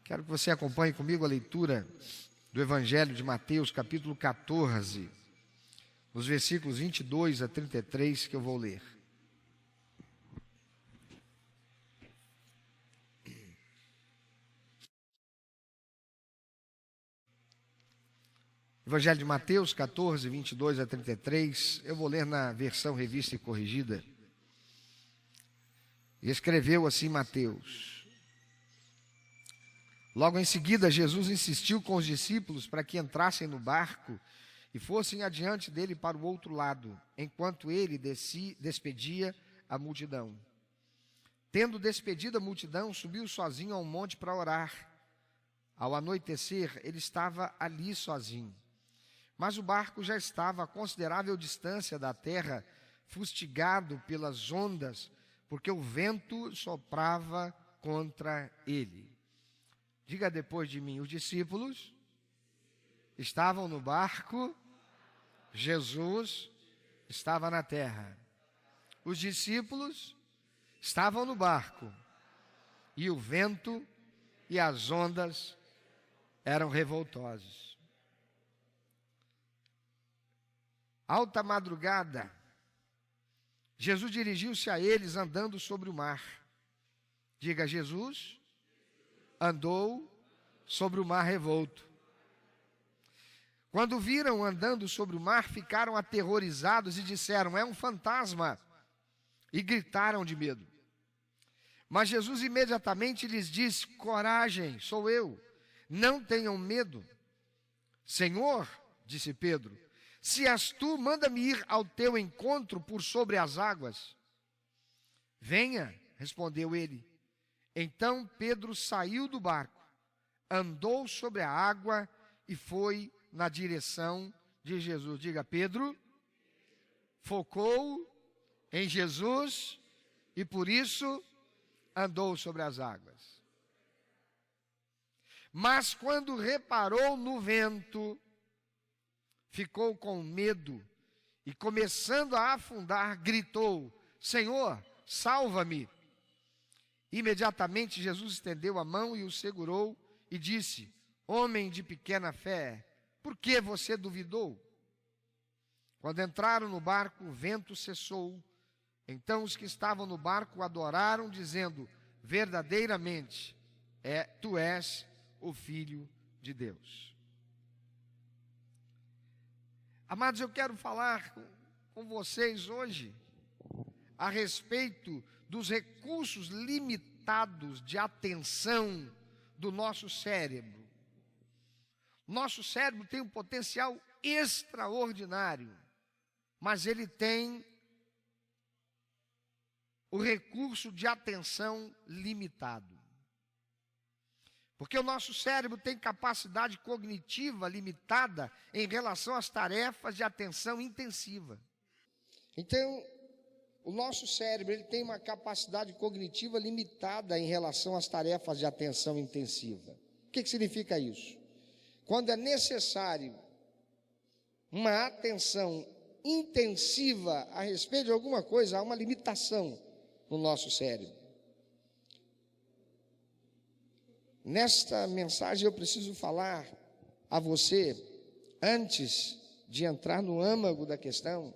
Quero que você acompanhe comigo a leitura do Evangelho de Mateus, capítulo 14, nos versículos 22 a 33, que eu vou ler. Evangelho de Mateus 14, 22 a 33, eu vou ler na versão revista e corrigida. E escreveu assim Mateus: Logo em seguida, Jesus insistiu com os discípulos para que entrassem no barco e fossem adiante dele para o outro lado, enquanto ele despedia a multidão. Tendo despedido a multidão, subiu sozinho a um monte para orar. Ao anoitecer, ele estava ali sozinho. Mas o barco já estava a considerável distância da terra, fustigado pelas ondas, porque o vento soprava contra ele. Diga depois de mim: os discípulos estavam no barco, Jesus estava na terra. Os discípulos estavam no barco, e o vento e as ondas eram revoltosos. Alta madrugada, Jesus dirigiu-se a eles andando sobre o mar. Diga: Jesus andou sobre o mar revolto. Quando viram andando sobre o mar, ficaram aterrorizados e disseram: é um fantasma, e gritaram de medo. Mas Jesus imediatamente lhes disse: coragem, sou eu, não tenham medo. Senhor, disse Pedro, se és tu, manda-me ir ao teu encontro por sobre as águas. Venha, respondeu ele. Então Pedro saiu do barco, andou sobre a água e foi na direção de Jesus. Diga: Pedro focou em Jesus e por isso andou sobre as águas. Mas quando reparou no vento, ficou com medo e, começando a afundar, gritou: Senhor, salva-me! Imediatamente Jesus estendeu a mão e o segurou e disse: homem de pequena fé, por que você duvidou? Quando entraram no barco, o vento cessou. Então os que estavam no barco o adoraram, dizendo: verdadeiramente, tu és o Filho de Deus. Amados, eu quero falar com vocês hoje a respeito dos recursos limitados de atenção do nosso cérebro. Nosso cérebro tem um potencial extraordinário, mas ele tem o recurso de atenção limitado. Porque o nosso cérebro tem capacidade cognitiva limitada em relação às tarefas de atenção intensiva. Então, o nosso cérebro ele tem uma capacidade cognitiva limitada em relação às tarefas de atenção intensiva. O que significa isso? Quando é necessário uma atenção intensiva a respeito de alguma coisa, há uma limitação no nosso cérebro. Nesta mensagem eu preciso falar a você, antes de entrar no âmago da questão,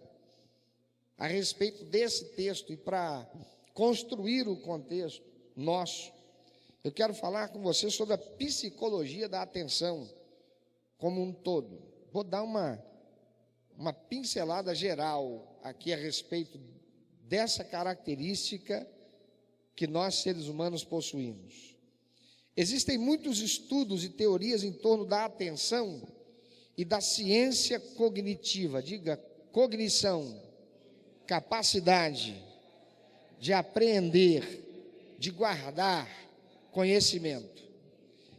a respeito desse texto, e para construir o contexto nosso, eu quero falar com você sobre a psicologia da atenção como um todo. Vou dar uma pincelada geral aqui a respeito dessa característica que nós seres humanos possuímos. Existem muitos estudos e teorias em torno da atenção e da ciência cognitiva. Diga: cognição, capacidade de apreender, de guardar conhecimento.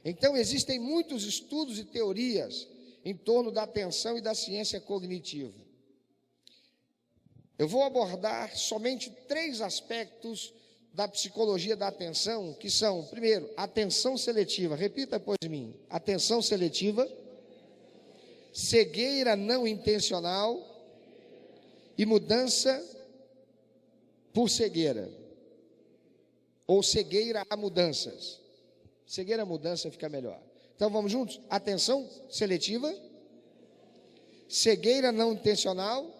Então, existem muitos estudos e teorias em torno da atenção e da ciência cognitiva. Eu vou abordar somente 3 aspectos da psicologia da atenção, que são, primeiro, atenção seletiva. Repita depois de mim: atenção seletiva, cegueira não intencional e mudança por cegueira, ou cegueira a mudanças. Cegueira à mudança fica melhor. Então vamos juntos? Atenção seletiva, cegueira não intencional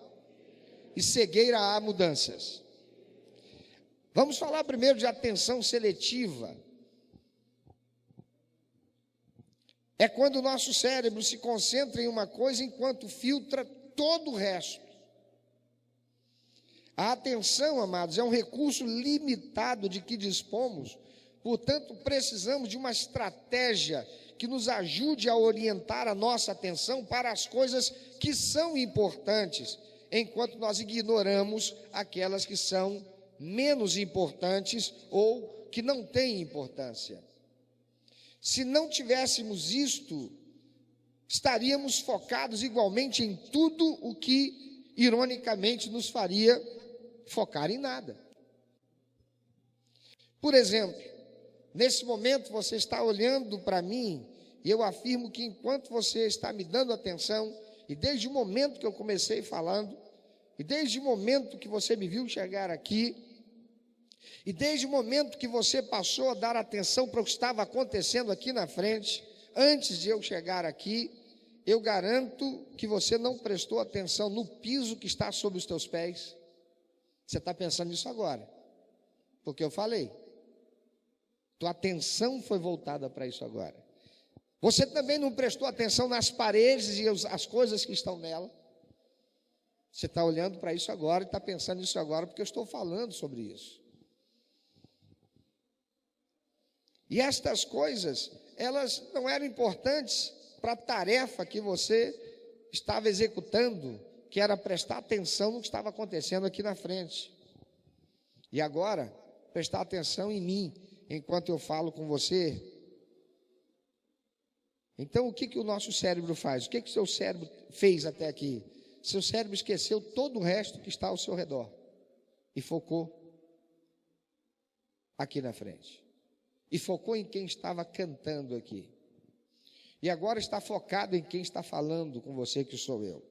e cegueira a mudanças. Vamos falar primeiro de atenção seletiva. É quando o nosso cérebro se concentra em uma coisa enquanto filtra todo o resto. A atenção, amados, é um recurso limitado de que dispomos, portanto, precisamos de uma estratégia que nos ajude a orientar a nossa atenção para as coisas que são importantes, enquanto nós ignoramos aquelas que são menos importantes ou que não têm importância. Se não tivéssemos isto, estaríamos focados igualmente em tudo o que, ironicamente, nos faria focar em nada. Por exemplo, nesse momento você está olhando para mim e eu afirmo que enquanto você está me dando atenção, e desde o momento que eu comecei falando, e desde o momento que você me viu chegar aqui, e desde o momento que você passou a dar atenção para o que estava acontecendo aqui na frente, antes de eu chegar aqui, eu garanto que você não prestou atenção no piso que está sob os teus pés. Você está pensando nisso agora, porque eu falei. Tua atenção foi voltada para isso agora. Você também não prestou atenção nas paredes e as coisas que estão nela. Você está olhando para isso agora e está pensando nisso agora, porque eu estou falando sobre isso. E estas coisas, elas não eram importantes para a tarefa que você estava executando, que era prestar atenção no que estava acontecendo aqui na frente. E agora, prestar atenção em mim, enquanto eu falo com você. Então, o que o nosso cérebro faz? O que o seu cérebro fez até aqui? Seu cérebro esqueceu todo o resto que está ao seu redor e focou aqui na frente. E focou em quem estava cantando aqui. E agora está focado em quem está falando com você, que sou eu.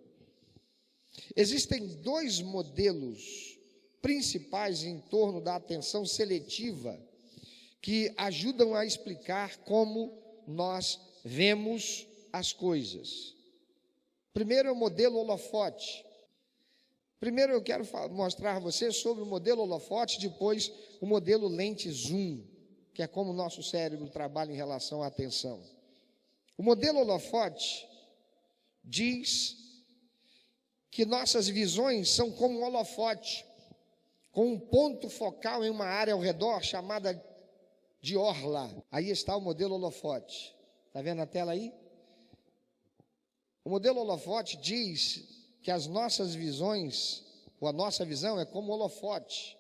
Existem dois modelos principais em torno da atenção seletiva que ajudam a explicar como nós vemos as coisas. Primeiro é o modelo holofote. Primeiro eu quero mostrar a você sobre o modelo holofote, depois o modelo lente zoom, que é como o nosso cérebro trabalha em relação à atenção. O modelo holofote diz que nossas visões são como um holofote, com um ponto focal em uma área ao redor chamada de orla. Aí está o modelo holofote. Está vendo a tela aí? O modelo holofote diz que as nossas visões, ou a nossa visão é como um holofote,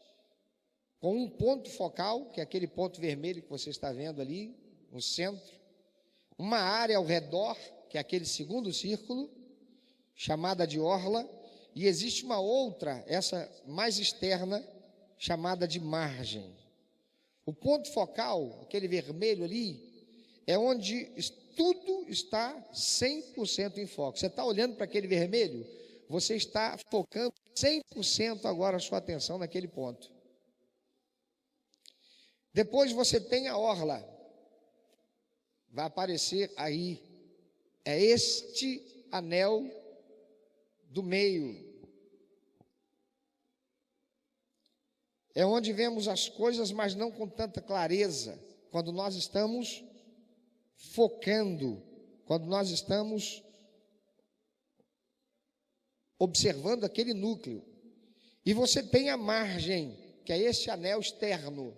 com um ponto focal, que é aquele ponto vermelho que você está vendo ali, no centro, uma área ao redor, que é aquele segundo círculo, chamada de orla, e existe uma outra, essa mais externa, chamada de margem. O ponto focal, aquele vermelho ali, é onde tudo está 100% em foco. Você está olhando para aquele vermelho, você está focando 100% agora a sua atenção naquele ponto. Depois você tem a orla, vai aparecer aí, é este anel do meio. É onde vemos as coisas, mas não com tanta clareza, quando nós estamos focando, quando nós estamos observando aquele núcleo. E você tem a margem, que é esse anel externo.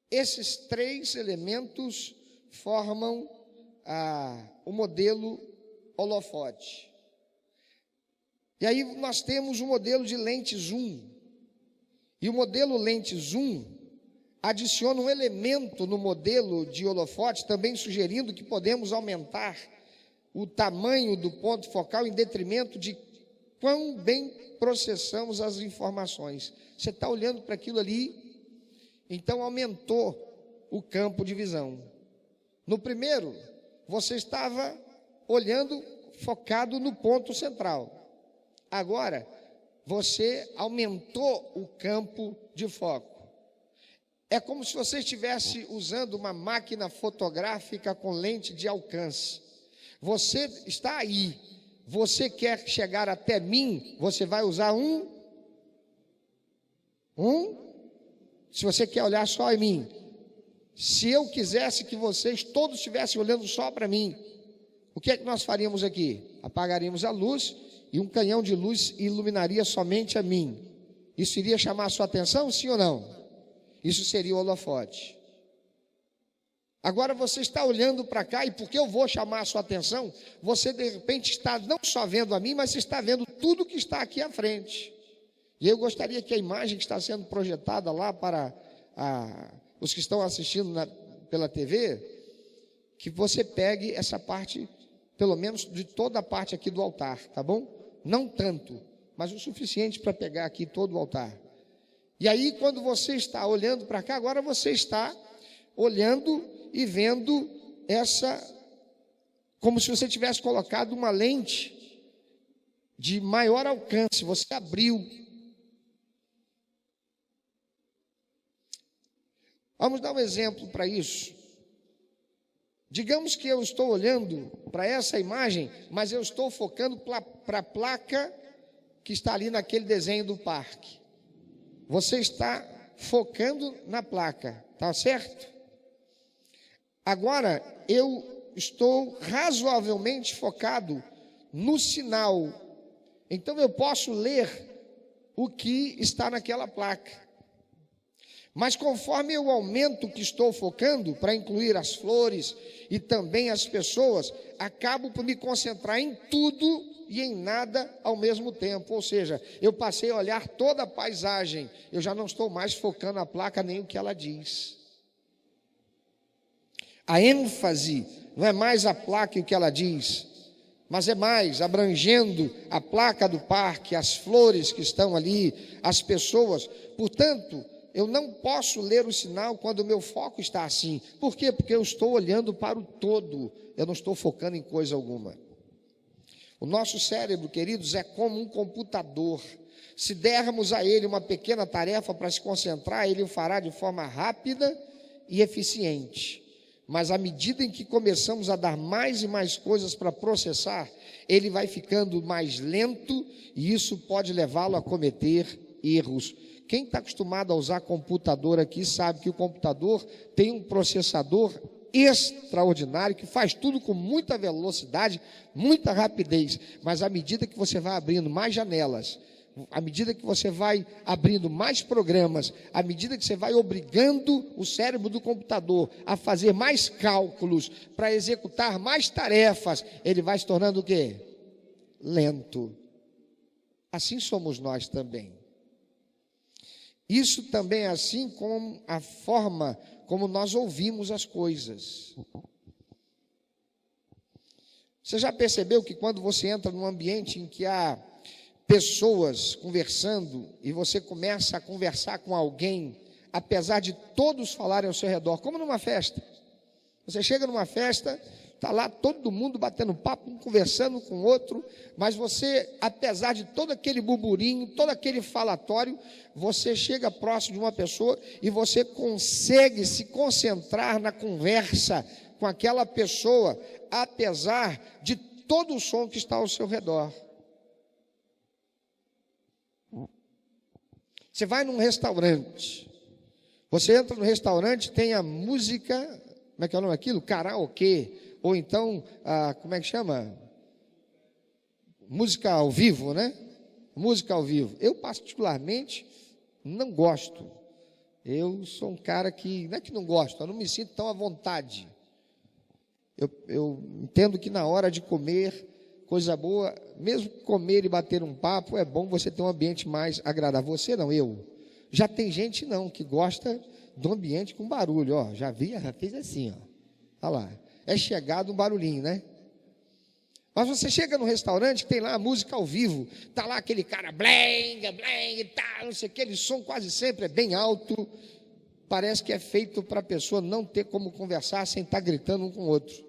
Esses três elementos formam o modelo holofote. E aí nós temos o modelo de lente zoom. E o modelo lente zoom adiciona um elemento no modelo de holofote, também sugerindo que podemos aumentar o tamanho do ponto focal em detrimento de quão bem processamos as informações. Você está olhando para aquilo ali, então aumentou o campo de visão. No primeiro, você estava olhando focado no ponto central. Agora, você aumentou o campo de foco. É como se você estivesse usando uma máquina fotográfica com lente de alcance. Você está aí, você quer chegar até mim, você vai usar se você quer olhar só em mim. Se eu quisesse que vocês todos estivessem olhando só para mim, o que é que nós faríamos aqui? Apagaríamos a luz e um canhão de luz iluminaria somente a mim. Isso iria chamar a sua atenção, sim ou não? Isso seria o holofote. Agora você está olhando para cá e porque eu vou chamar a sua atenção, você de repente está não só vendo a mim, mas está vendo tudo que está aqui à frente. E eu gostaria que a imagem que está sendo projetada lá para os que estão assistindo pela TV, que você pegue essa parte, pelo menos de toda a parte aqui do altar, tá bom? Não tanto, mas o suficiente para pegar aqui todo o altar. E aí, quando você está olhando para cá, agora você está olhando e vendo como se você tivesse colocado uma lente de maior alcance, você abriu. Vamos dar um exemplo para isso. Digamos que eu estou olhando para essa imagem, mas eu estou focando para a placa que está ali naquele desenho do parque. Você está focando na placa, tá certo? Agora, eu estou razoavelmente focado no sinal. Então, eu posso ler o que está naquela placa. Mas conforme eu aumento o que estou focando, para incluir as flores e também as pessoas, acabo por me concentrar em tudo e em nada ao mesmo tempo. Ou seja, eu passei a olhar toda a paisagem, eu já não estou mais focando a placa nem o que ela diz. A ênfase não é mais a placa e o que ela diz, mas é mais abrangendo a placa do parque, as flores que estão ali, as pessoas. Portanto, eu não posso ler o sinal quando o meu foco está assim. Por quê? Porque eu estou olhando para o todo, eu não estou focando em coisa alguma. O nosso cérebro, queridos, é como um computador. Se dermos a ele uma pequena tarefa para se concentrar, ele o fará de forma rápida e eficiente. Mas à medida em que começamos a dar mais e mais coisas para processar, ele vai ficando mais lento e isso pode levá-lo a cometer erros. Quem está acostumado a usar computador aqui sabe que o computador tem um processador extraordinário que faz tudo com muita velocidade, muita rapidez. Mas à medida que você vai abrindo mais janelas, à medida que você vai abrindo mais programas, à medida que você vai obrigando o cérebro do computador a fazer mais cálculos, para executar mais tarefas, ele vai se tornando o quê? Lento. Assim somos nós também. Isso também é assim como a forma como nós ouvimos as coisas. Você já percebeu que quando você entra num ambiente em que há pessoas conversando e você começa a conversar com alguém, apesar de todos falarem ao seu redor, como numa festa. Você chega numa festa, está lá todo mundo batendo papo, um conversando com o outro, mas você, apesar de todo aquele burburinho, todo aquele falatório, você chega próximo de uma pessoa e você consegue se concentrar na conversa com aquela pessoa, apesar de todo o som que está ao seu redor. Você vai num restaurante, você entra no restaurante, tem a música, como é que é o nome daquilo? Karaokê. Ou então, como é que chama? Música ao vivo, né? Música ao vivo. Eu, particularmente, não gosto. Eu sou um cara que, não é que não gosto, eu não me sinto tão à vontade. Eu entendo que na hora de comer, coisa boa, mesmo comer e bater um papo, é bom você ter um ambiente mais agradável. Você não, eu. Já tem gente não, que gosta do ambiente com barulho, ó. Já fez assim, ó. Olha lá. É chegado um barulhinho, né? Mas você chega no restaurante, tem lá a música ao vivo, tá lá aquele cara blenga, tá, não sei o que, aquele som quase sempre é bem alto, parece que é feito para a pessoa não ter como conversar sem estar gritando um com o outro.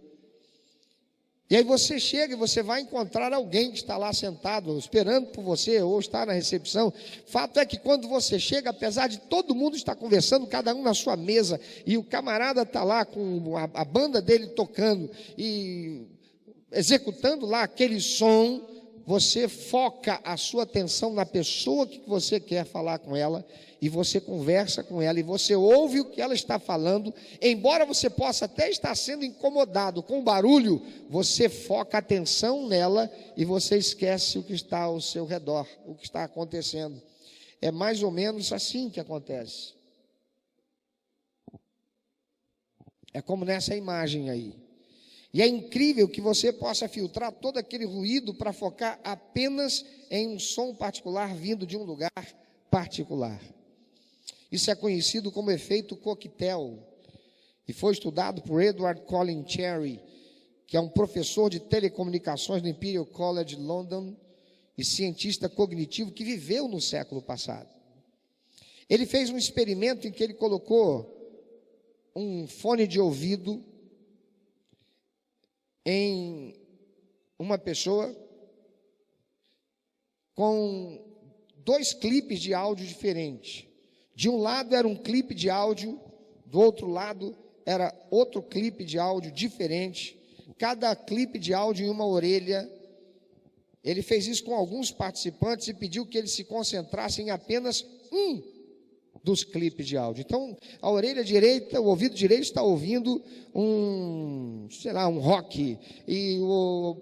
E aí você chega e você vai encontrar alguém que está lá sentado, esperando por você, ou está na recepção. Fato é que quando você chega, apesar de todo mundo estar conversando, cada um na sua mesa, e o camarada está lá com a banda dele tocando, e executando lá aquele som, você foca a sua atenção na pessoa que você quer falar com ela, e você conversa com ela, e você ouve o que ela está falando. Embora você possa até estar sendo incomodado com o barulho, você foca a atenção nela, e você esquece o que está ao seu redor, o que está acontecendo. É mais ou menos assim que acontece. É como nessa imagem aí. E é incrível que você possa filtrar todo aquele ruído para focar apenas em um som particular vindo de um lugar particular. Isso é conhecido como efeito coquetel e foi estudado por Edward Colin Cherry, que é um professor de telecomunicações no Imperial College London e cientista cognitivo que viveu no século passado. Ele fez um experimento em que ele colocou um fone de ouvido em uma pessoa com 2 clipes de áudio diferentes. De um lado era um clipe de áudio, do outro lado era outro clipe de áudio diferente. Cada clipe de áudio em uma orelha. Ele fez isso com alguns participantes e pediu que eles se concentrassem em apenas um dos clipes de áudio. Então, a orelha direita, o ouvido direito está ouvindo um rock, e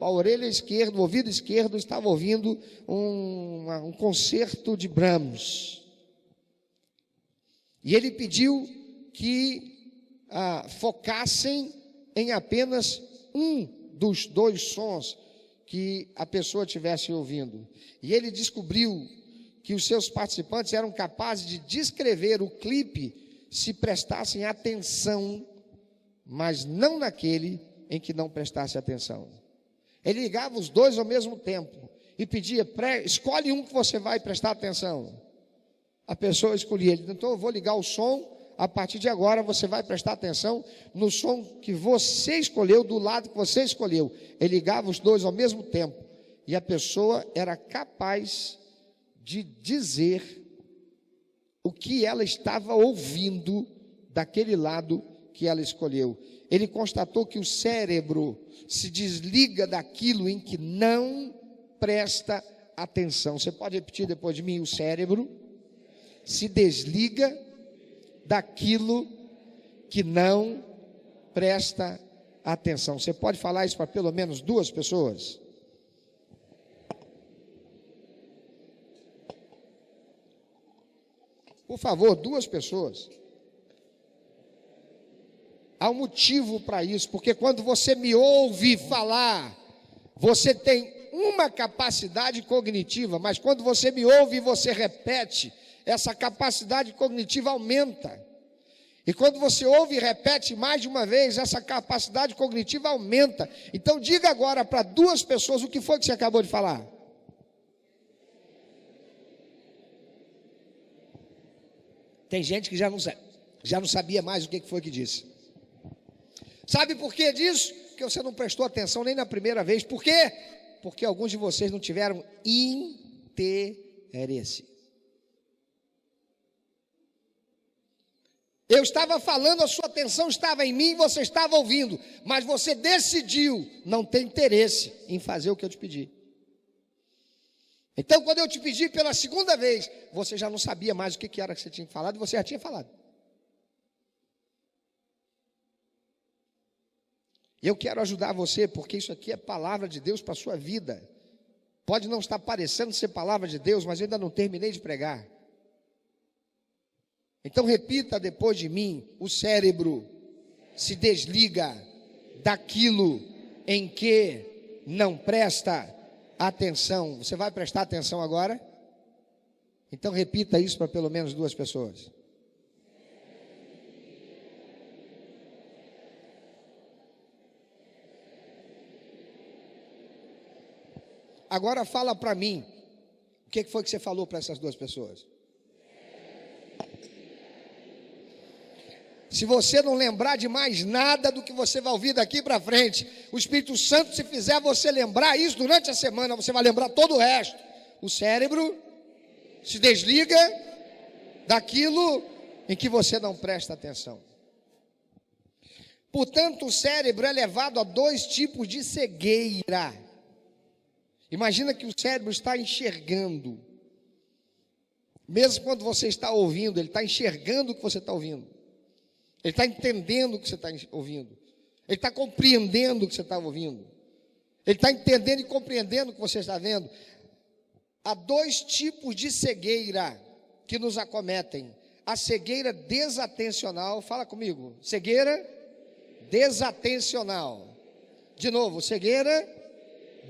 a orelha esquerda, o ouvido esquerdo estava ouvindo um concerto de Brahms. E ele pediu que focassem em apenas um dos 2 sons que a pessoa estivesse ouvindo. E ele descobriu que os seus participantes eram capazes de descrever o clipe se prestassem atenção, mas não naquele em que não prestasse atenção. Ele ligava os 2 ao mesmo tempo e pedia: escolhe um que você vai prestar atenção. A pessoa escolhia. Ele: então eu vou ligar o som, a partir de agora você vai prestar atenção no som que você escolheu, do lado que você escolheu. Ele ligava os 2 ao mesmo tempo e a pessoa era capaz de dizer o que ela estava ouvindo daquele lado que ela escolheu. Ele constatou que o cérebro se desliga daquilo em que não presta atenção. Você pode repetir depois de mim? O cérebro se desliga daquilo que não presta atenção. Você pode falar isso para pelo menos 2 pessoas? Por favor, 2 pessoas. Há um motivo para isso, porque quando você me ouve falar, você tem uma capacidade cognitiva, mas quando você me ouve e você repete, essa capacidade cognitiva aumenta. E quando você ouve e repete mais de uma vez, essa capacidade cognitiva aumenta. Então diga agora para 2 pessoas o que foi que você acabou de falar. Tem gente que já não sabia mais o que foi que disse. Sabe por que disso? Porque você não prestou atenção nem na primeira vez. Por quê? Porque alguns de vocês não tiveram interesse. Eu estava falando, a sua atenção estava em mim, você estava ouvindo, mas você decidiu não ter interesse em fazer o que eu te pedi. Então, quando eu te pedi pela segunda vez, você já não sabia mais o que era que você tinha falado, e você já tinha falado. E eu quero ajudar você, porque isso aqui é palavra de Deus para a sua vida. Pode não estar parecendo ser palavra de Deus, mas eu ainda não terminei de pregar. Então repita depois de mim: o cérebro se desliga daquilo em que não presta atenção. Você vai prestar atenção agora? Então repita isso para pelo menos 2 pessoas. Agora fala para mim, o que foi que você falou para essas 2 pessoas? Se você não lembrar de mais nada do que você vai ouvir daqui para frente, o Espírito Santo, se fizer você lembrar isso durante a semana, você vai lembrar todo o resto. O cérebro se desliga daquilo em que você não presta atenção. Portanto, o cérebro é levado a dois tipos de cegueira. Imagina que o cérebro está enxergando. Mesmo quando você está ouvindo, ele está enxergando o que você está ouvindo. Ele está entendendo o que você está ouvindo. Ele está compreendendo o que você está ouvindo. Ele está entendendo e compreendendo o que você está vendo. Há dois tipos de cegueira que nos acometem. A cegueira desatencional, fala comigo, cegueira desatencional. De novo, cegueira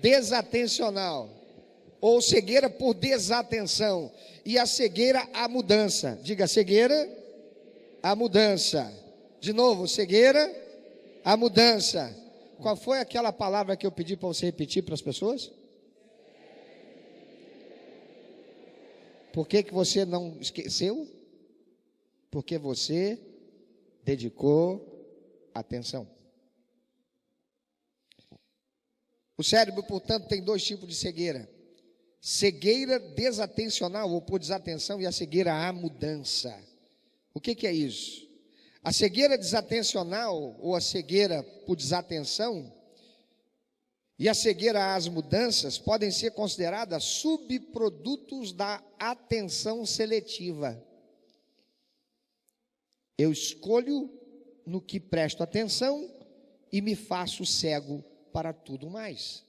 desatencional. Ou cegueira por desatenção. E a cegueira à mudança. Diga, cegueira à mudança. De novo, cegueira à mudança. Qual foi aquela palavra que eu pedi para você repetir para as pessoas? Por que você não esqueceu? Porque você dedicou atenção. O cérebro, portanto, tem dois tipos de cegueira. Cegueira desatencional ou por desatenção e a cegueira à mudança. O que é isso? A cegueira desatencional ou a cegueira por desatenção e a cegueira às mudanças podem ser consideradas subprodutos da atenção seletiva. Eu escolho no que presto atenção e me faço cego para tudo mais.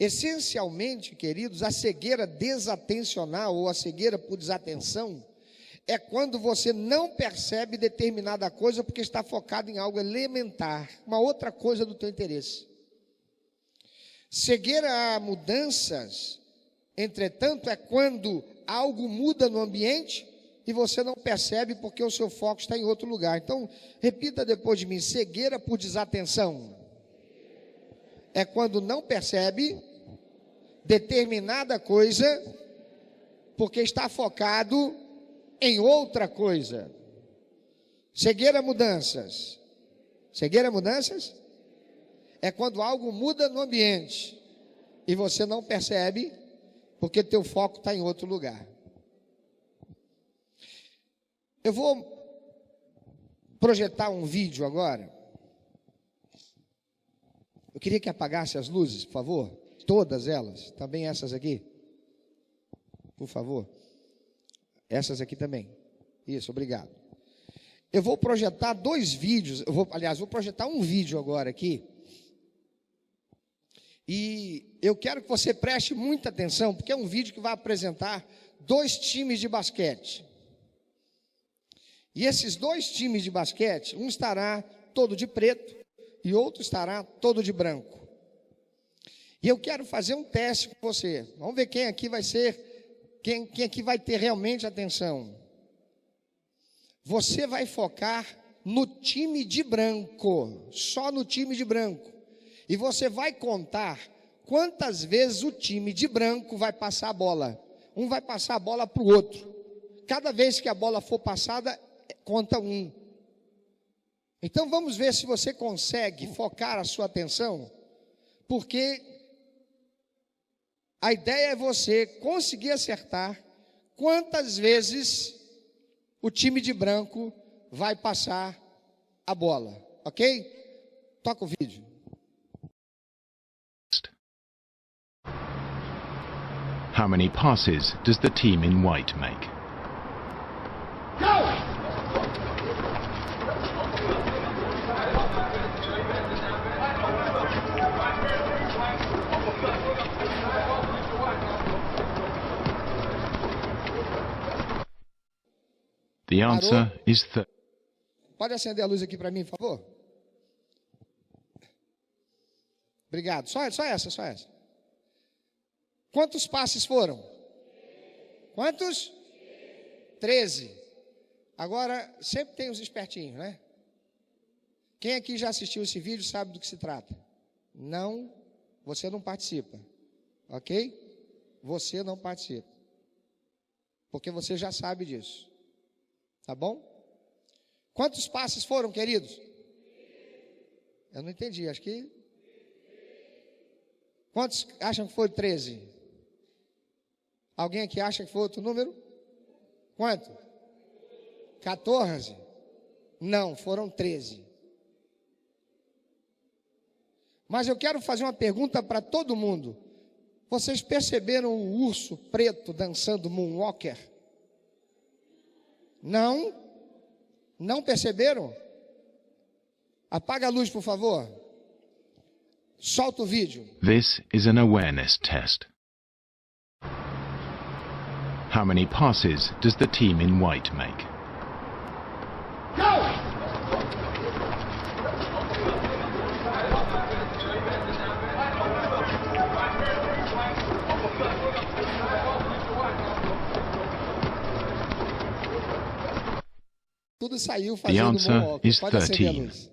Essencialmente, queridos, a cegueira desatencional ou a cegueira por desatenção é quando você não percebe determinada coisa porque está focado em algo elementar, uma outra coisa do teu interesse. Cegueira a mudanças, entretanto, é quando algo muda no ambiente e você não percebe porque o seu foco está em outro lugar. Então, repita depois de mim, cegueira por desatenção é quando não percebe determinada coisa porque está focado em outra coisa. Cegueira a mudanças. Cegueira a mudanças é quando algo muda no ambiente e você não percebe porque teu foco está em outro lugar. Eu vou projetar um vídeo agora. Eu queria que apagasse as luzes, por favor. Todas elas, também essas aqui. Por favor. Essas aqui também. Isso, obrigado. Eu vou projetar dois vídeos. Vou projetar um vídeo agora aqui. E eu quero que você preste muita atenção, porque é um vídeo que vai apresentar dois times de basquete. E esses dois times de basquete, um estará todo de preto e outro estará todo de branco. E eu quero fazer um teste com você. Vamos ver quem aqui vai ser, quem aqui vai ter realmente atenção. Você vai focar no time de branco, só no time de branco. E você vai contar quantas vezes o time de branco vai passar a bola. Um vai passar a bola para o outro. Cada vez que a bola for passada, conta um. Então vamos ver se você consegue focar a sua atenção, porque a ideia é você conseguir acertar quantas vezes o time de branco vai passar a bola, ok? Toca o vídeo. How many passes does the team in white make? Go! The answer is Pode acender a luz aqui para mim, por favor? Obrigado. Só essa. Quantos passes foram? Quantos? 13. Agora, sempre tem os espertinhos, né? Quem aqui já assistiu esse vídeo sabe do que se trata? Não, você não participa. Ok? Você não participa. Porque você já sabe disso. Tá bom? Quantos passes foram, queridos? Eu não entendi, acho que... Quantos acham que foi 13? Alguém aqui acha que foi outro número? Quanto? 14? Não, foram 13. Mas eu quero fazer uma pergunta para todo mundo. Vocês perceberam o urso preto dançando moonwalker? Não? Não perceberam? Apaga a luz, por favor. Solta o vídeo. This is an awareness test. How many passes does the team in white make? Tudo saiu The fazendo answer moonwalk. is Pode acender a 13. luz.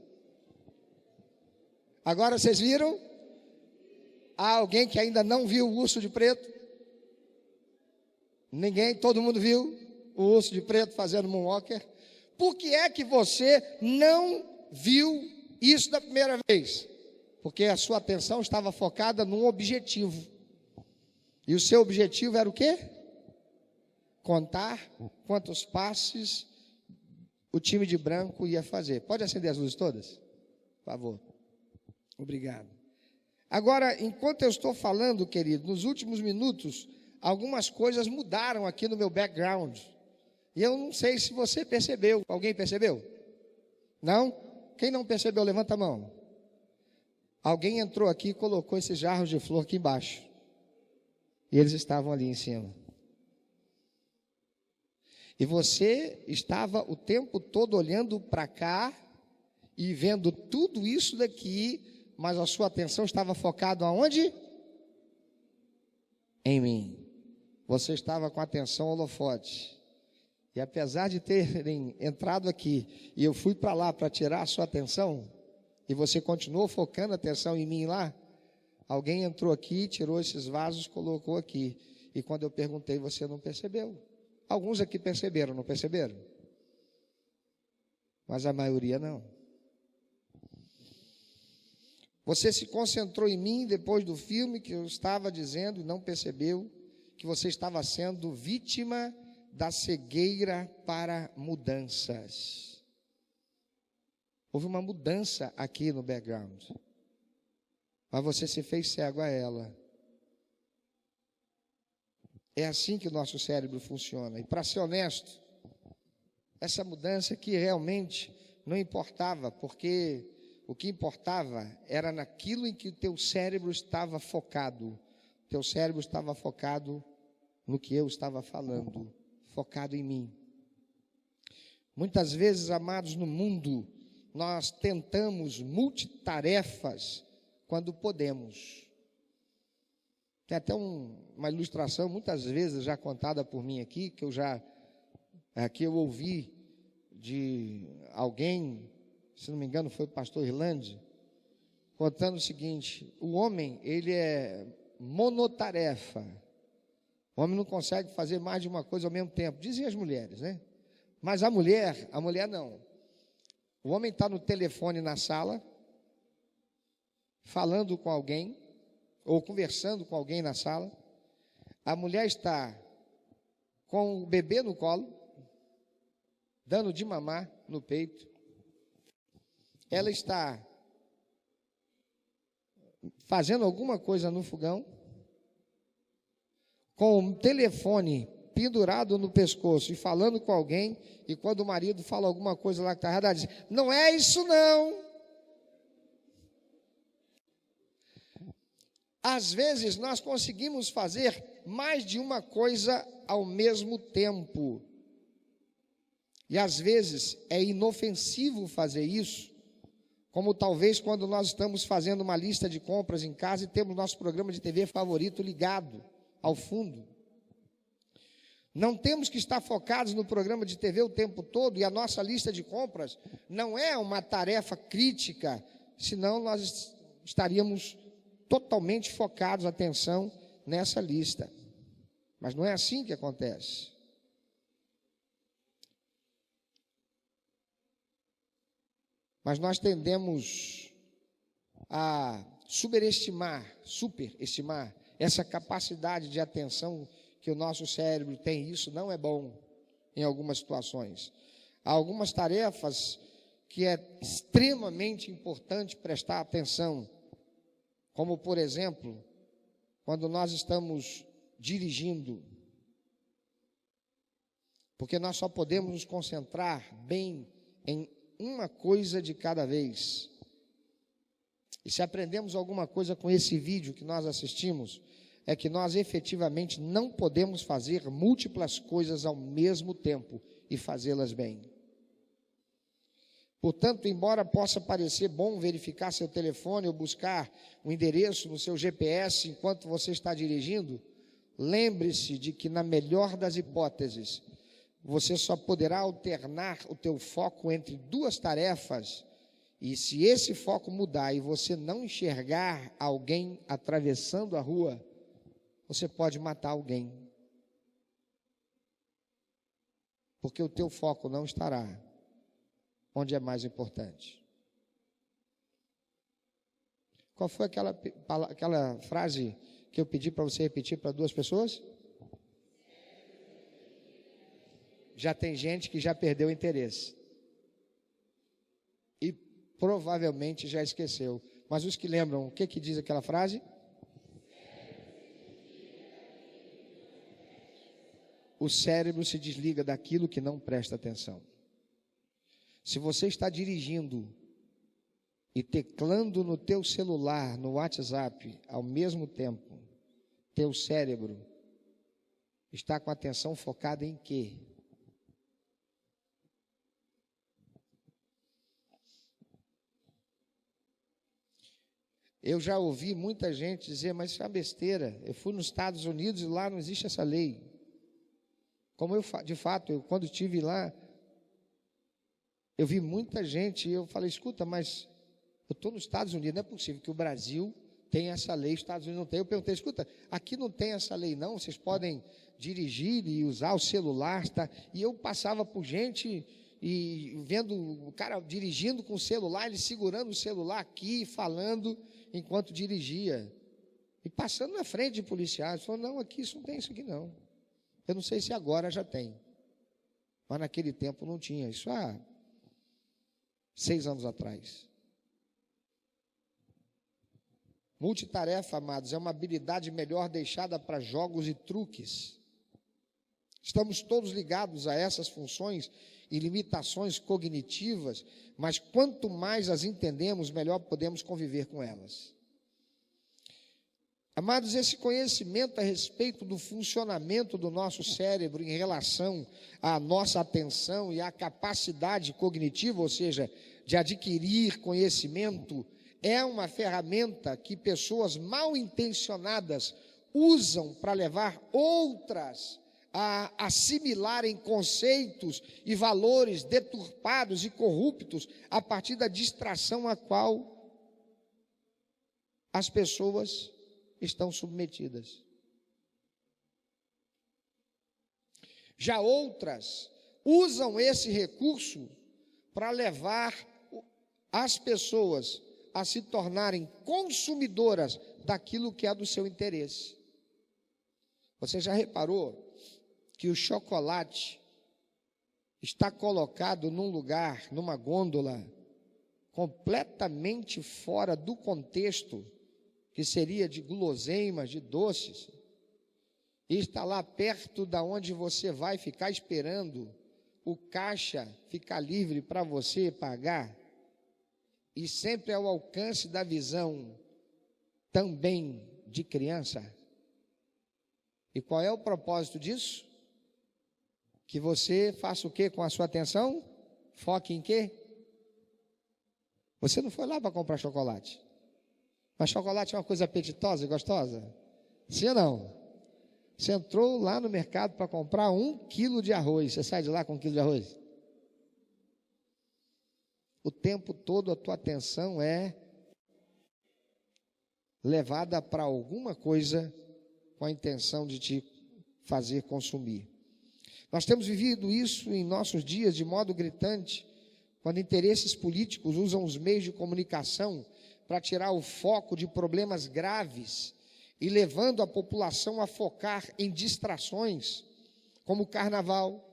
Agora vocês viram? Há alguém que ainda não viu o urso de preto? Ninguém? Todo mundo viu o urso de preto fazendo moonwalker? Por que é que você não viu isso da primeira vez? Porque a sua atenção estava focada num objetivo. E o seu objetivo era o quê? Contar quantos passes o time de branco ia fazer. Pode acender as luzes todas? Por favor. Obrigado. Agora, enquanto eu estou falando, querido, nos últimos minutos, algumas coisas mudaram aqui no meu background. E eu não sei se você percebeu. Alguém percebeu? Não? Quem não percebeu, levanta a mão. Alguém entrou aqui e colocou esses jarros de flor aqui embaixo. E eles estavam ali em cima. E você estava o tempo todo olhando para cá e vendo tudo isso daqui, mas a sua atenção estava focada aonde? Em mim. Você estava com a atenção holofote. E apesar de terem entrado aqui, e eu fui para lá para tirar a sua atenção, e você continuou focando a atenção em mim lá, alguém entrou aqui, tirou esses vasos, colocou aqui. E quando eu perguntei, você não percebeu. Alguns aqui perceberam, não perceberam? Mas a maioria não. Você se concentrou em mim depois do filme que eu estava dizendo e não percebeu que você estava sendo vítima da cegueira para mudanças. Houve uma mudança aqui no background. Mas você se fez cego a ela. É assim que o nosso cérebro funciona. E para ser honesto, essa mudança aqui realmente não importava, porque o que importava era naquilo em que o teu cérebro estava focado. O teu cérebro estava focado no que eu estava falando, focado em mim. Muitas vezes, amados, no mundo, nós tentamos multitarefas quando podemos. Tem até uma ilustração, muitas vezes já contada por mim aqui, que eu ouvi de alguém, se não me engano foi o pastor Irlande, contando o seguinte: o homem, ele é monotarefa. O homem não consegue fazer mais de uma coisa ao mesmo tempo, dizem as mulheres, né? Mas a mulher não. O homem está no telefone na sala, falando com alguém, ou conversando com alguém na sala. A mulher está com o bebê no colo, dando de mamar no peito. Ela está fazendo alguma coisa no fogão, com o telefone pendurado no pescoço e falando com alguém, e quando o marido fala alguma coisa lá que está errada, ela diz: não é isso não. Às vezes nós conseguimos fazer mais de uma coisa ao mesmo tempo. E às vezes é inofensivo fazer isso, como talvez quando nós estamos fazendo uma lista de compras em casa e temos nosso programa de TV favorito ligado ao fundo. Não temos que estar focados no programa de TV o tempo todo, e a nossa lista de compras não é uma tarefa crítica, senão nós estaríamos totalmente focados, atenção, nessa lista. Mas não é assim que acontece. Mas nós tendemos a superestimar essa capacidade de atenção que o nosso cérebro tem. Isso não é bom em algumas situações. Há algumas tarefas que é extremamente importante prestar atenção, como, por exemplo, quando nós estamos dirigindo, porque nós só podemos nos concentrar bem em uma coisa de cada vez. E se aprendemos alguma coisa com esse vídeo que nós assistimos, é que nós efetivamente não podemos fazer múltiplas coisas ao mesmo tempo e fazê-las bem. Portanto, embora possa parecer bom verificar seu telefone ou buscar o endereço no seu GPS enquanto você está dirigindo, lembre-se de que, na melhor das hipóteses, você só poderá alternar o teu foco entre duas tarefas, e se esse foco mudar e você não enxergar alguém atravessando a rua, você pode matar alguém. Porque o teu foco não estará onde é mais importante. Qual foi aquela frase que eu pedi para você repetir para duas pessoas? Já tem gente que já perdeu o interesse. E provavelmente já esqueceu. Mas os que lembram, o que diz aquela frase? O cérebro se desliga daquilo que não presta atenção. Se você está dirigindo e teclando no teu celular, no WhatsApp, ao mesmo tempo, teu cérebro está com a atenção focada em quê? Eu já ouvi muita gente dizer, mas isso é uma besteira. Eu fui nos Estados Unidos e lá não existe essa lei. Como de fato, quando estive lá, eu vi muita gente e eu falei, escuta, mas eu estou nos Estados Unidos, não é possível que o Brasil tenha essa lei, os Estados Unidos não tem. Eu perguntei, escuta, aqui não tem essa lei não, vocês podem dirigir e usar o celular, tá? E eu passava por gente e vendo o cara dirigindo com o celular, ele segurando o celular aqui, falando enquanto dirigia, e passando na frente de policiais, falou, não, aqui isso não tem isso aqui não. Eu não sei se agora já tem, mas naquele tempo não tinha, isso há 6 anos atrás. Multitarefa, amados, é uma habilidade melhor deixada para jogos e truques. Estamos todos ligados a essas funções e limitações cognitivas, mas quanto mais as entendemos, melhor podemos conviver com elas. Amados, esse conhecimento a respeito do funcionamento do nosso cérebro em relação à nossa atenção e à capacidade cognitiva, ou seja, de adquirir conhecimento, é uma ferramenta que pessoas mal intencionadas usam para levar outras a assimilarem conceitos e valores deturpados e corruptos a partir da distração a qual as pessoas estão submetidas. Já outras usam esse recurso para levar as pessoas a se tornarem consumidoras daquilo que é do seu interesse. Você já reparou que o chocolate está colocado num lugar, numa gôndola, completamente fora do contexto que seria de guloseimas, de doces, e está lá perto da onde você vai ficar esperando o caixa ficar livre para você pagar, e sempre ao alcance da visão também de criança. E qual é o propósito disso? Que você faça o quê com a sua atenção? Foque em quê? Você não foi lá para comprar chocolate. Mas chocolate é uma coisa apetitosa e gostosa? Sim ou não? Você entrou lá no mercado para comprar 1 quilo de arroz. Você sai de lá com 1 quilo de arroz? O tempo todo a tua atenção é levada para alguma coisa com a intenção de te fazer consumir. Nós temos vivido isso em nossos dias de modo gritante, quando interesses políticos usam os meios de comunicação para tirar o foco de problemas graves e levando a população a focar em distrações, como o carnaval,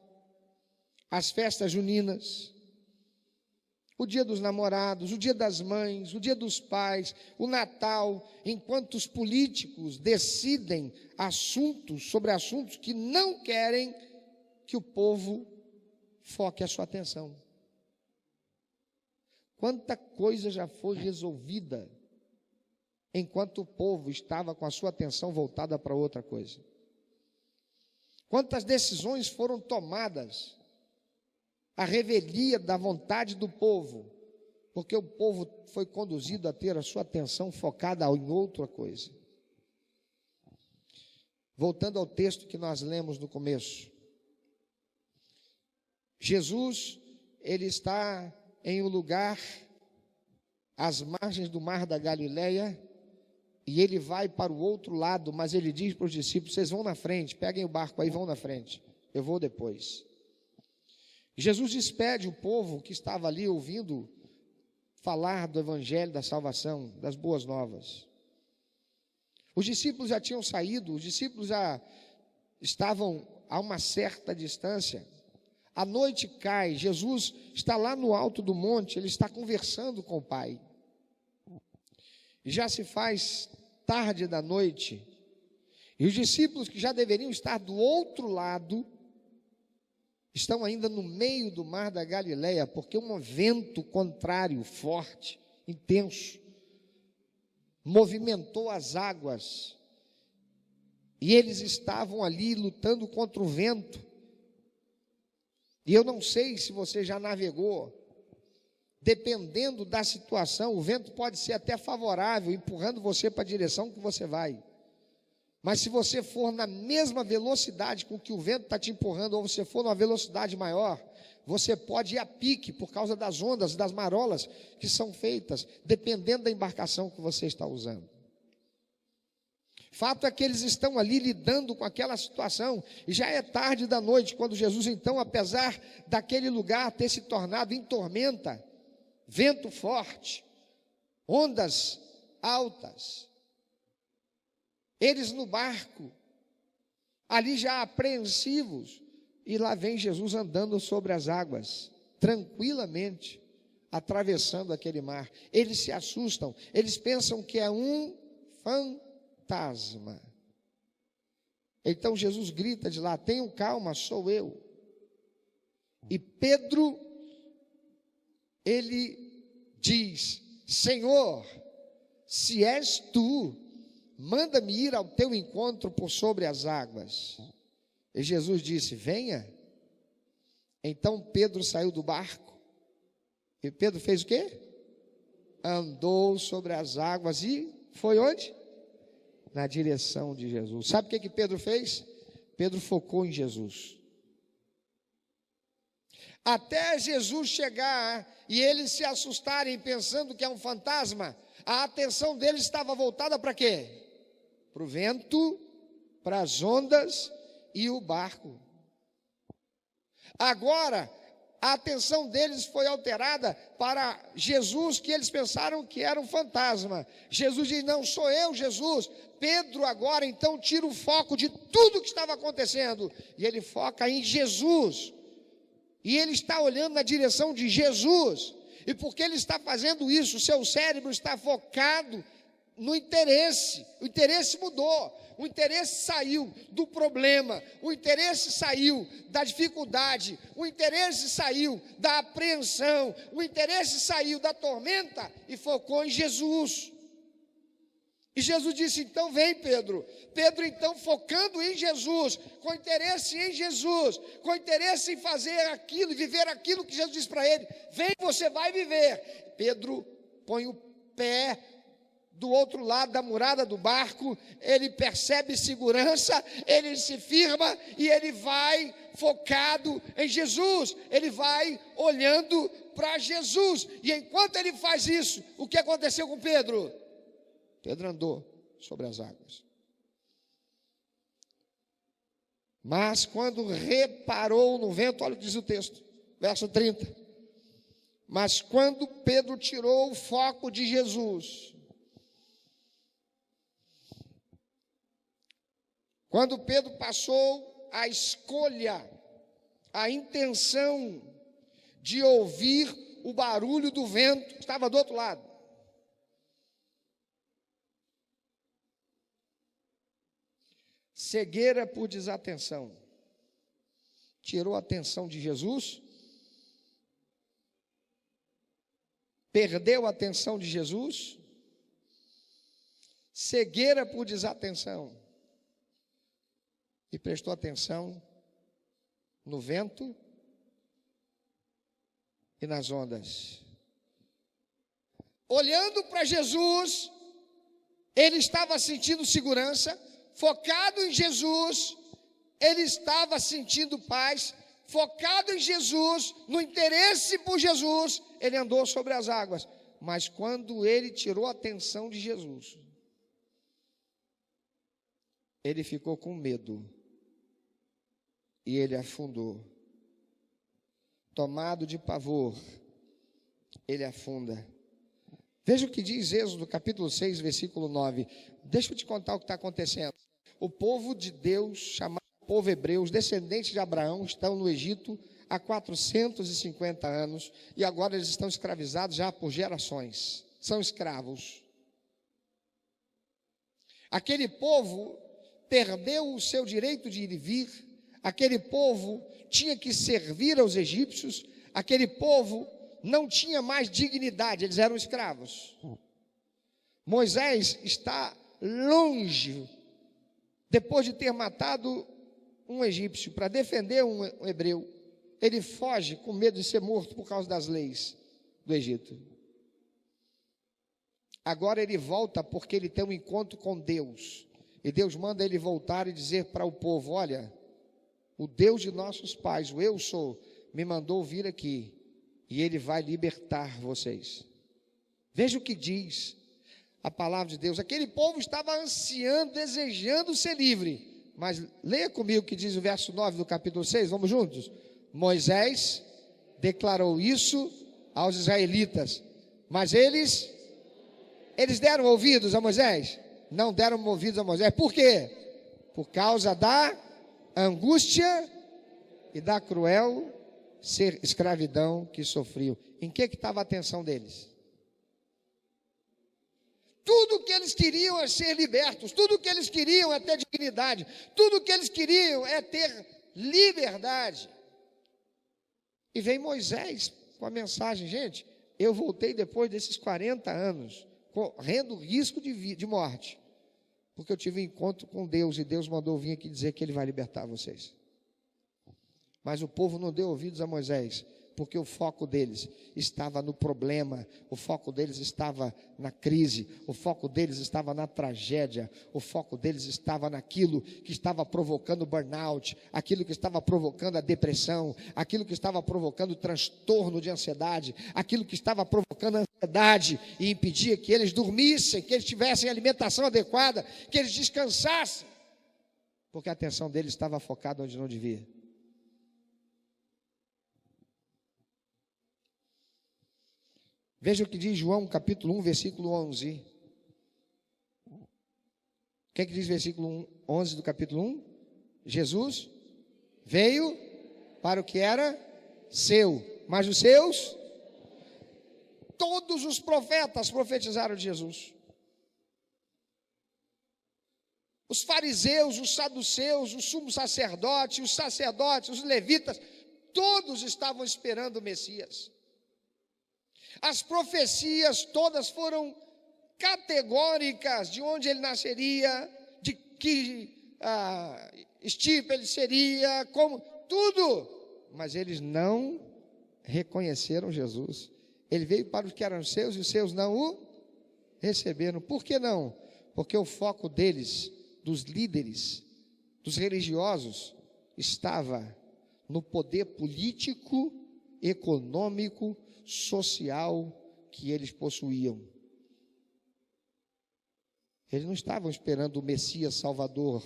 as festas juninas, o dia dos namorados, o dia das mães, o dia dos pais, o Natal, enquanto os políticos decidem sobre assuntos que não querem que o povo foque a sua atenção. Quanta coisa já foi resolvida enquanto o povo estava com a sua atenção voltada para outra coisa. Quantas decisões foram tomadas à revelia da vontade do povo, porque o povo foi conduzido a ter a sua atenção focada em outra coisa. Voltando ao texto que nós lemos no começo. Jesus, ele está em um lugar às margens do mar da Galileia, e ele vai para o outro lado, mas ele diz para os discípulos: vocês vão na frente, peguem o barco aí, vão na frente, eu vou depois. Jesus despede o povo que estava ali ouvindo falar do evangelho da salvação, das boas novas. Os discípulos já tinham saído, os discípulos já estavam a uma certa distância. A noite cai, Jesus está lá no alto do monte, ele está conversando com o Pai. Já se faz tarde da noite, e os discípulos que já deveriam estar do outro lado, estão ainda no meio do mar da Galileia, porque um vento contrário, forte, intenso, movimentou as águas, e eles estavam ali lutando contra o vento. E eu não sei se você já navegou, dependendo da situação, o vento pode ser até favorável, empurrando você para a direção que você vai. Mas se você for na mesma velocidade com que o vento está te empurrando, ou você for numa velocidade maior, você pode ir a pique por causa das ondas, das marolas que são feitas, dependendo da embarcação que você está usando. Fato é que eles estão ali lidando com aquela situação, e já é tarde da noite, quando Jesus então, apesar daquele lugar ter se tornado em tormenta, vento forte, ondas altas, eles no barco, ali já apreensivos, e lá vem Jesus andando sobre as águas, tranquilamente, atravessando aquele mar. Eles se assustam, eles pensam que é um fantasma. Então Jesus grita de lá: tenham calma, sou eu. E Pedro, ele diz: Senhor, se és tu, manda-me ir ao teu encontro por sobre as águas. E Jesus disse: venha. Então Pedro saiu do barco, e Pedro fez o quê? Andou sobre as águas e foi onde? Na direção de Jesus. Sabe o que Pedro fez? Pedro focou em Jesus. Até Jesus chegar e eles se assustarem pensando que é um fantasma, a atenção deles estava voltada para quê? Para o vento, para as ondas e o barco. Agora, a atenção deles foi alterada para Jesus, que eles pensaram que era um fantasma. Jesus diz: não sou eu, Jesus. Pedro agora então tira o foco de tudo que estava acontecendo, e ele foca em Jesus, e ele está olhando na direção de Jesus. E porque ele está fazendo isso, o seu cérebro está focado no interesse. O interesse mudou, o interesse saiu do problema, o interesse saiu da dificuldade, o interesse saiu da apreensão, o interesse saiu da tormenta e focou em Jesus. E Jesus disse: então vem, Pedro. Pedro então, focando em Jesus, com interesse em Jesus, com interesse em fazer aquilo, viver aquilo que Jesus disse para ele: vem, você vai viver. Pedro põe o pé do outro lado da murada do barco, ele percebe segurança, ele se firma e ele vai focado em Jesus, ele vai olhando para Jesus. E enquanto ele faz isso, o que aconteceu com Pedro? Pedro andou sobre as águas. Mas quando reparou no vento, olha o que diz o texto, verso 30. Mas quando Pedro tirou o foco de Jesus, quando Pedro passou a escolha, a intenção de ouvir o barulho do vento que estava do outro lado, cegueira por desatenção, tirou a atenção de Jesus, perdeu a atenção de Jesus, cegueira por desatenção, e prestou atenção no vento e nas ondas. Olhando para Jesus, ele estava sentindo segurança, focado em Jesus, ele estava sentindo paz, focado em Jesus, no interesse por Jesus, ele andou sobre as águas. Mas quando ele tirou a atenção de Jesus, ele ficou com medo e ele afundou. Tomado de pavor, ele afunda. Veja o que diz Êxodo capítulo 6, versículo 9. Deixa eu te contar o que está acontecendo. O povo de Deus, chamado povo hebreu, os descendentes de Abraão, estão no Egito há 450 anos, e agora eles estão escravizados já por gerações, são escravos. Aquele povo perdeu o seu direito de ir e vir, aquele povo tinha que servir aos egípcios, aquele povo não tinha mais dignidade, eles eram escravos. Moisés está longe, depois de ter matado um egípcio para defender um hebreu, ele foge com medo de ser morto por causa das leis do Egito. Agora ele volta porque ele tem um encontro com Deus, e Deus manda ele voltar e dizer para o povo: olha, o Deus de nossos pais, o Eu Sou, me mandou vir aqui, e ele vai libertar vocês. Veja o que diz a palavra de Deus. Aquele povo estava ansiando, desejando ser livre. Mas leia comigo o que diz o verso 9 do capítulo 6, vamos juntos? Moisés declarou isso aos israelitas, mas eles deram ouvidos a Moisés? Não deram ouvidos a Moisés. Por quê? Por causa da angústia e da cruel escravidão que sofriam. Em que estava a atenção deles? Tudo que eles queriam é ser libertos, tudo que eles queriam é ter dignidade, tudo que eles queriam é ter liberdade. E vem Moisés com a mensagem: gente, eu voltei depois desses 40 anos, correndo risco de morte, porque eu tive um encontro com Deus, e Deus mandou vir aqui dizer que ele vai libertar vocês. Mas o povo não deu ouvidos a Moisés, porque o foco deles estava no problema, o foco deles estava na crise, o foco deles estava na tragédia, o foco deles estava naquilo que estava provocando burnout, aquilo que estava provocando a depressão, aquilo que estava provocando o transtorno de ansiedade, aquilo que estava provocando a ansiedade e impedia que eles dormissem, que eles tivessem alimentação adequada, que eles descansassem, porque a atenção deles estava focada onde não devia. Veja o que diz João capítulo 1, versículo 11. O que é que diz versículo 11 do capítulo 1? Jesus veio para o que era seu, mas os seus, todos os profetas profetizaram de Jesus. Os fariseus, os saduceus, os sumos sacerdotes, os levitas, todos estavam esperando o Messias. As profecias todas foram categóricas de onde ele nasceria, de que estirpe ele seria, como tudo, mas eles não reconheceram Jesus. Ele veio para os que eram seus e os seus não o receberam. Por que não? Porque o foco deles, dos líderes, dos religiosos, estava no poder político, econômico, social que eles possuíam. Eles não estavam esperando o Messias Salvador,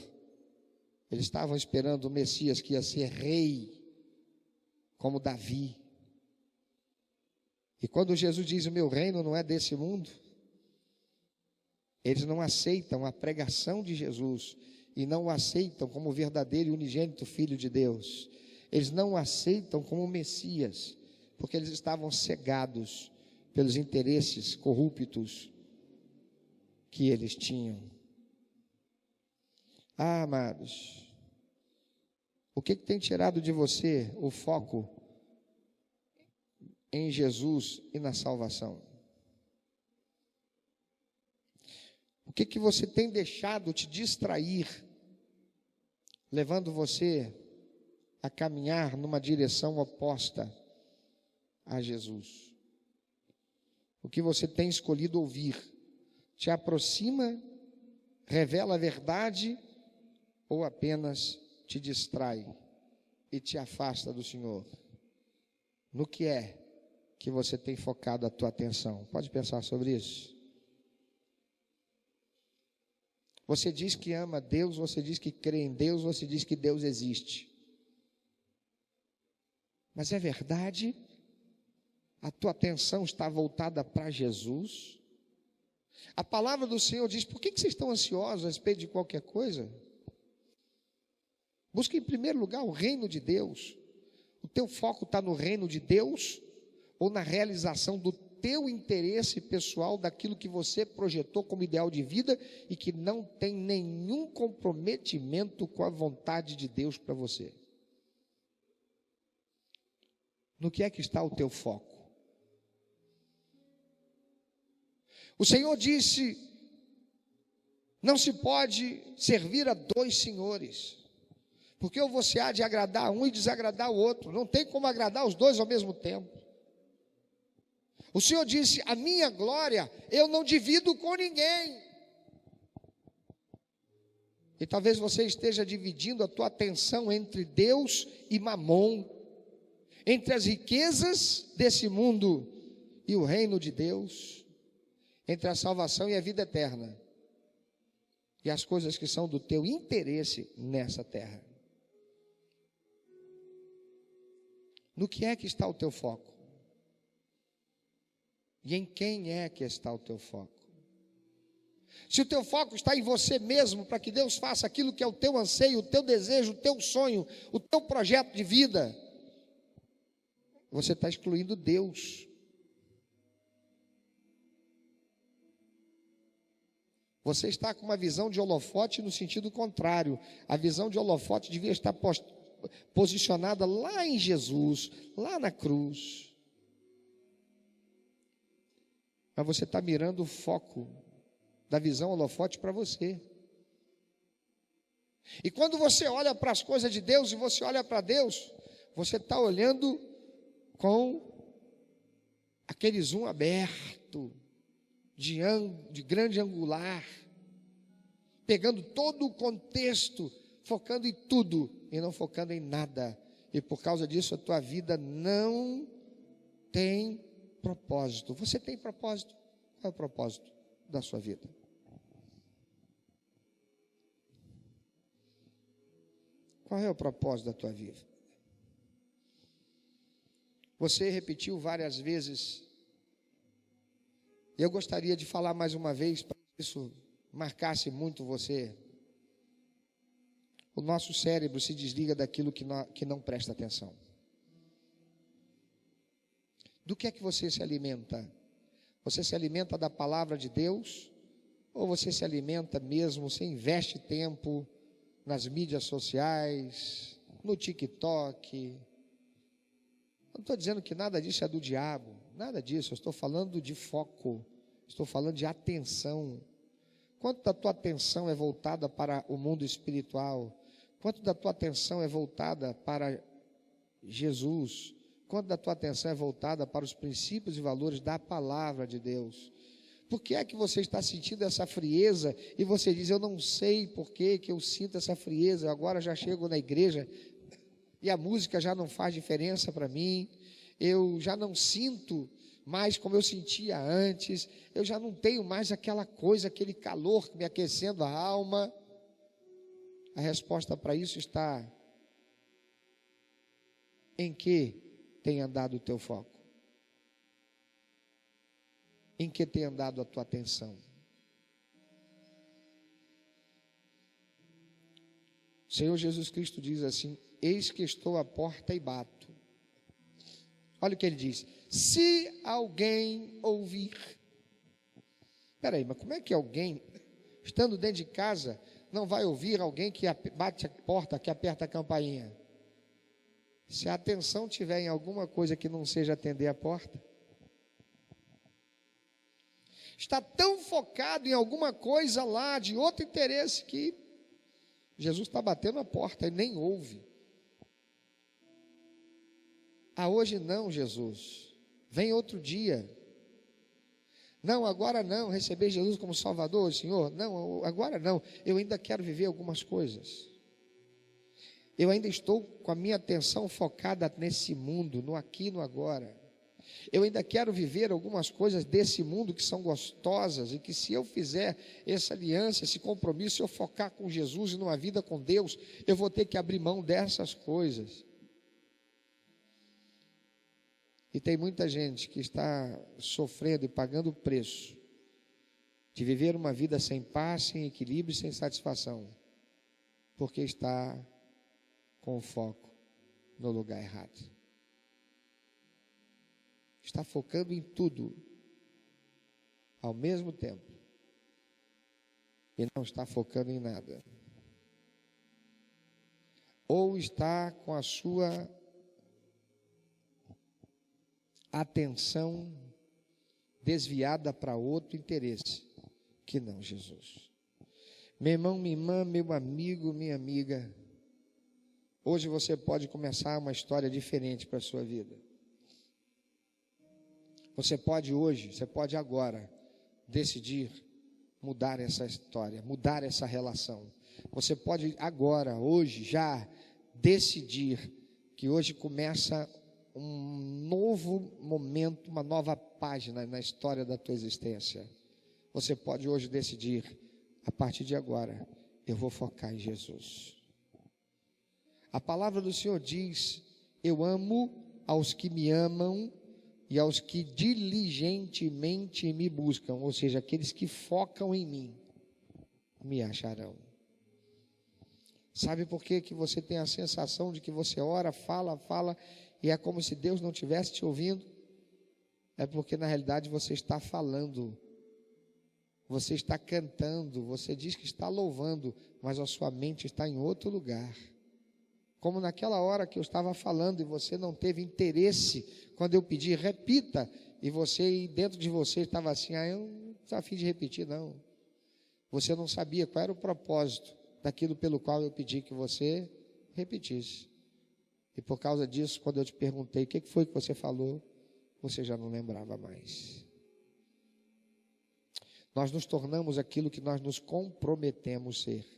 eles estavam esperando o Messias que ia ser rei, como Davi. E quando Jesus diz: o meu reino não é desse mundo, eles não aceitam a pregação de Jesus e não o aceitam como verdadeiro e unigênito Filho de Deus. Eles não o aceitam como Messias, porque eles estavam cegados pelos interesses corruptos que eles tinham. Ah, amados, o que tem tirado de você o foco em Jesus e na salvação? O que você tem deixado te distrair, levando você a caminhar numa direção oposta a Jesus? O que você tem escolhido ouvir te aproxima, revela a verdade ou apenas te distrai e te afasta do Senhor? No que é que você tem focado a tua atenção? Pode pensar sobre isso. Você diz que ama Deus, você diz que crê em Deus, você diz que Deus existe. Mas é verdade? A tua atenção está voltada para Jesus? A palavra do Senhor diz: por que vocês estão ansiosos a respeito de qualquer coisa? Busca em primeiro lugar o reino de Deus. O teu foco está no reino de Deus ou na realização do teu interesse pessoal, daquilo que você projetou como ideal de vida e que não tem nenhum comprometimento com a vontade de Deus para você? No que é que está o teu foco? O Senhor disse: não se pode servir a dois senhores, porque ou você há de agradar um e desagradar o outro. Não tem como agradar os dois ao mesmo tempo. O Senhor disse: a minha glória eu não divido com ninguém. E talvez você esteja dividindo a tua atenção entre Deus e Mamon, entre as riquezas desse mundo e o reino de Deus, entre a salvação e a vida eterna, e as coisas que são do teu interesse nessa terra. No que é que está o teu foco? E em quem é que está o teu foco? Se o teu foco está em você mesmo, para que Deus faça aquilo que é o teu anseio, o teu desejo, o teu sonho, o teu projeto de vida, você está excluindo Deus. Você está com uma visão de holofote no sentido contrário. A visão de holofote devia estar posicionada lá em Jesus, lá na cruz. Mas você está mirando o foco da visão holofote para você. E quando você olha para as coisas de Deus e você olha para Deus, você está olhando com aquele zoom aberto, de grande angular, pegando todo o contexto, focando em tudo e não focando em nada. E por causa disso a tua vida não tem propósito. Você tem propósito? Qual é o propósito da sua vida? Qual é o propósito da tua vida? Você repetiu várias vezes, e eu gostaria de falar mais uma vez, para que isso marcasse muito você. O nosso cérebro se desliga daquilo que não presta atenção. Do que é que você se alimenta? Você se alimenta da palavra de Deus? Ou você se alimenta mesmo, você investe tempo nas mídias sociais, no TikTok? Não estou dizendo que nada disso é do diabo, nada disso. Eu estou falando de foco, estou falando de atenção. Quanto da tua atenção é voltada para o mundo espiritual? Quanto da tua atenção é voltada para Jesus? Quanto da tua atenção é voltada para os princípios e valores da palavra de Deus? Por que é que você está sentindo essa frieza e você diz: eu não sei por que eu sinto essa frieza, agora já chego na igreja e a música já não faz diferença para mim, eu já não sinto mais como eu sentia antes, eu já não tenho mais aquela coisa, aquele calor me aquecendo a alma. A resposta para isso está em que tem andado o teu foco. em que tem andado a tua atenção? O Senhor Jesus Cristo diz assim: eis que estou à porta e bato. Olha o que ele diz: se alguém ouvir. Espera aí, mas como é que alguém, estando dentro de casa, não vai ouvir alguém que bate a porta, que aperta a campainha? Se a atenção tiver em alguma coisa que não seja atender a porta, está tão focado em alguma coisa lá, de outro interesse, que Jesus está batendo a porta e nem ouve. Ah, hoje não, Jesus, vem outro dia. Não, agora não, receber Jesus como Salvador, Senhor, não, agora não, eu ainda quero viver algumas coisas. Eu ainda estou com a minha atenção focada nesse mundo, no aqui e no agora. Eu ainda quero viver algumas coisas desse mundo que são gostosas, e que se eu fizer essa aliança, esse compromisso, se eu focar com Jesus e numa vida com Deus, eu vou ter que abrir mão dessas coisas. E tem muita gente que está sofrendo e pagando o preço de viver uma vida sem paz, sem equilíbrio e sem satisfação, porque está com o foco no lugar errado. Está focando em tudo ao mesmo tempo e não está focando em nada. Ou está com a sua atenção desviada para outro interesse que não Jesus. Meu irmão, minha irmã, meu amigo, minha amiga, hoje você pode começar uma história diferente para a sua vida. Você pode agora decidir mudar essa história, mudar essa relação. Você pode agora, hoje, já decidir que hoje começa um novo momento, uma nova página na história da tua existência. Você pode hoje decidir, a partir de agora, eu vou focar em Jesus. A palavra do Senhor diz: eu amo aos que me amam e aos que diligentemente me buscam, ou seja, aqueles que focam em mim, me acharão. Sabe por que você tem a sensação de que você ora, fala, e é como se Deus não estivesse te ouvindo? É porque na realidade você está falando, você está cantando, você diz que está louvando, mas a sua mente está em outro lugar. Como naquela hora que eu estava falando e você não teve interesse, quando eu pedi, repita, e você, dentro de você, estava assim: eu não estou a fim de repetir, não. Você não sabia qual era o propósito daquilo pelo qual eu pedi que você repetisse. E por causa disso, quando eu te perguntei o que foi que você falou, você já não lembrava mais. Nós nos tornamos aquilo que nós nos comprometemos a ser.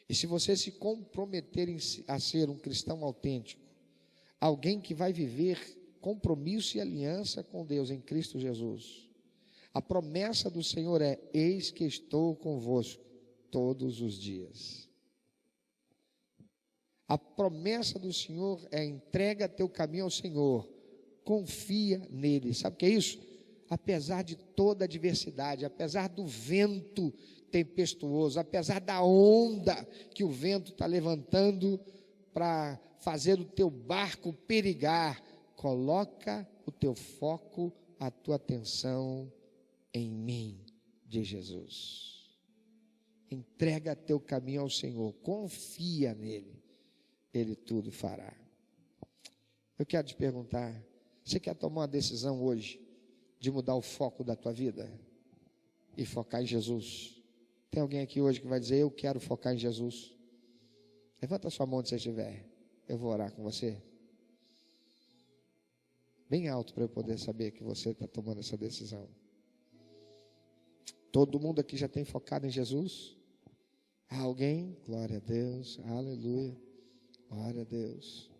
E se você se comprometer a ser um cristão autêntico, alguém que vai viver compromisso e aliança com Deus em Cristo Jesus, a promessa do Senhor é: eis que estou convosco todos os dias. A promessa do Senhor é: entrega teu caminho ao Senhor, confia nele. Sabe o que é isso? Apesar de toda a adversidade, apesar do vento tempestuoso, apesar da onda que o vento está levantando para fazer o teu barco perigar, coloca o teu foco, a tua atenção em mim, de Jesus. Entrega teu caminho ao Senhor, confia nele, ele tudo fará. Eu quero te perguntar: você quer tomar uma decisão hoje de mudar o foco da tua vida e focar em Jesus? Tem alguém aqui hoje que vai dizer: eu quero focar em Jesus? Levanta a sua mão onde você estiver, eu vou orar com você. Bem alto para eu poder saber que você está tomando essa decisão. Todo mundo aqui já tem focado em Jesus? Há alguém? Glória a Deus, aleluia, glória a Deus.